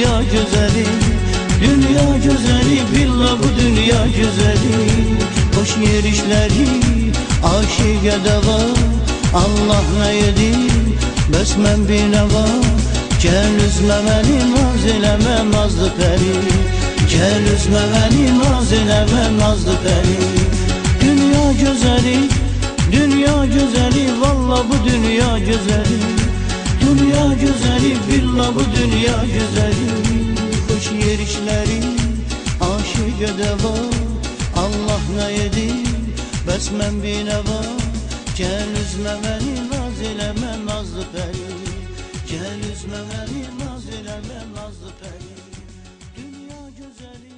dünya güzeli, dünya güzeli, billah bu dünya güzeli. Hoş yerişleri aşık deva, Allah ne yedi besmen bir neva. Gel üzme beni, naz eleme nazlı peri, gel üzme beni, naz eleme nazlı peri. Dünya güzeli, dünya güzeli, valla bu dünya güzeli, dünya güzeli, billah bu dünya güzeli. Hoş yerişleri aşık deva, Allah ne yedi besmen bir neva. Gel üzme beni, naz eleme nazlı peri, gel üzme beni, naz eleme nazlı peri. Dünya güzeli.